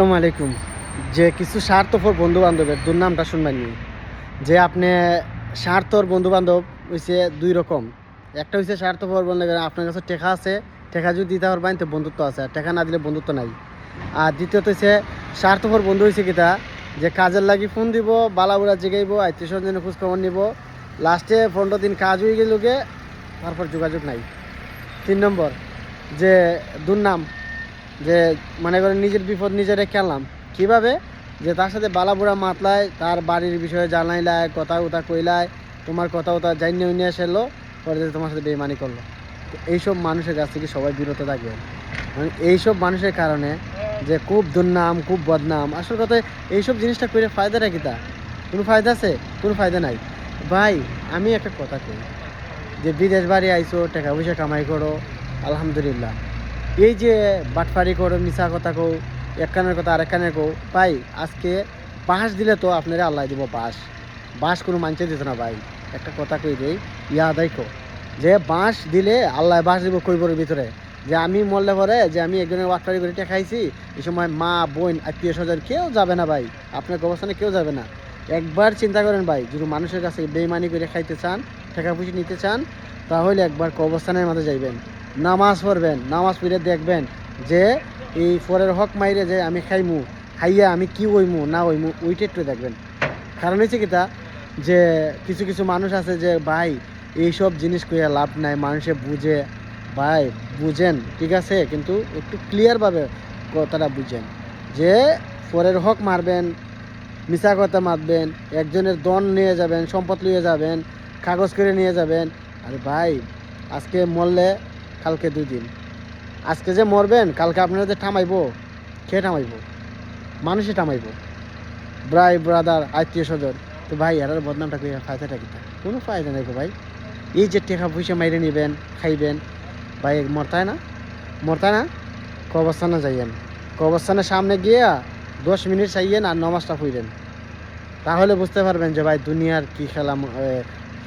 আসসালামু আলাইকুম। যে কিছু স্বার্থপর বন্ধু বান্ধবের দুর্নামটা শুনবেননি। যে আপনি স্বার্থর বন্ধু বান্ধব হইছে দুই রকম। একটা হইছে স্বার্থপর বন্ধু, আপনার কাছে টেকা আছে, টেকা যদি দিতে পারবেন তো বন্ধুত্ব আছে, আর টেকা না দিলে বন্ধুত্ব নাই। আর দ্বিতীয়ত হইছে স্বার্থপর বন্ধু হইছে কিটা, যে কাজের লাগি ফোন দিব, বালাবুড়া জিগাইব, আত্মীয় স্বজনের খোঁজখবর নিব, লাস্টে 15 দিন কাজ হয়ে গেল গে, তারপর যোগাযোগ নাই। 3 নম্বর যে দুর্নাম, যে মনে করেন নিজের বিপদ নিজেরে খেললাম কীভাবে, যে তার সাথে বালাবুড়া মাতলায়, তার বাড়ির বিষয়ে জানাইলায়, কথা উতা কইলায়, তোমার কথা উতা জানিয়ে উনিয়ে এসেলো, পরে যে তোমার সাথে বেইমানি করলো। তো এইসব মানুষের কাছ থেকে সবাই বিরত থাকবেন। এইসব মানুষের কারণে যে খুব দুর্নাম, খুব বদনাম। আসল কথা এইসব জিনিসটা করে ফায়দাটা কি? তা কোনো ফায়দা আছে? কোনো ফায়দা নাই ভাই। আমি একটা কথা কই, যে বিদেশ বাড়ি আইসো, টাকা পয়সা কামাই করো, আলহামদুলিল্লাহ। এই যে বাটফারি করো, মিশা কথা কও, এক কানের কথা আরেক কানের কও ভাই, আজকে বাঁশ দিলে তো আপনারা আল্লাহ দিব বাঁশ। বাঁশ কোনো মানছে দিত না ভাই। একটা কথা কই দেই, আদায় কো, যে বাঁশ দিলে আল্লাহ বাঁশ দিব কইবরের ভিতরে। যে আমি মরলে পরে যে আমি একজনের বাটফারি করে টাকা খাইছি, এই সময় মা বোন আত্মীয় স্বজন কেউ যাবে না ভাই, আপনার অবস্থানে কেউ যাবে না। একবার চিন্তা করেন ভাই, যদি মানুষের কাছে বেইমানি করে খাইতে চান, টাকা পয়সা নিতে চান, তাহলে একবার কবরস্থানের মাঝে যাইবেন, নামাজ পড়বেন, নামাজ পড়ে দেখবেন যে এই ফরের হক মাইরে যে আমি খাইমু, খাইয়া আমি কি ওইমু না ওইমু, ওইটা একটু দেখবেন। কারণ হয়েছে কিতা, যে কিছু কিছু মানুষ আছে যে ভাই এইসব জিনিস কইয়া লাভ নাই, মানুষে বুঝে ভাই, বুঝেন ঠিক আছে, কিন্তু একটু ক্লিয়ারভাবে কথাটা বুঝেন। যে ফরের হক মারবেন, মিশা কথা মারবেন, একজনের দন নিয়ে যাবেন, সম্পদ নিয়ে যাবেন, কাগজ করে নিয়ে যাবেন। আর ভাই আজকে মরলে কালকে 2 দিন, আজকে যে মরবেন কালকে আপনারা যে থামাইবো, খেয়ে থামাইবো, মানুষই থামাইবো, ভাই ব্রাদার আত্মীয় স্বজন। তো ভাই এর বদনামটা করে ফায়দাটা কি? কোনো ফায়দা নাই গো ভাই। এই যে টাকা পয়সা মাইরে নেবেন, খাইবেন ভাই, মরতায় না, মরতায় না, কবরস্থানে যাইয়েন, কবরস্থানের সামনে গিয়ে 10 মিনিট চাইয়েন আর নমাজটা পড়েন, তাহলে বুঝতে পারবেন যে ভাই দুনিয়ার কি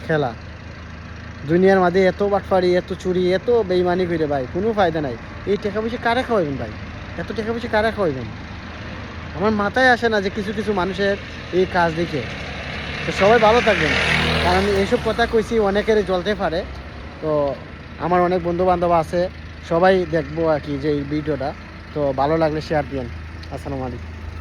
খেলা। দুনিয়ার মাঝে এত বাটফারি, এত চুরি, এত বেইমানি করে ভাই কোনো ফায়দা নাই। এই টাকা পয়সা কারে খাওয়াইবেন ভাই? এত টাকা পয়সা কারে খাওয়াইবেন? আমার মাথায় আসে না যে কিছু কিছু মানুষের এই কাজ দেখে। তো সবাই ভালো থাকবেন, কারণ আমি এইসব কথা কইছি অনেকেরই জ্বলতে পারে। তো আমার অনেক বন্ধু বান্ধব আছে, সবাই দেখবো আর কি যে এই ভিডিওটা। তো ভালো লাগলে শেয়ার দিন। আসসালামু আলাইকুম।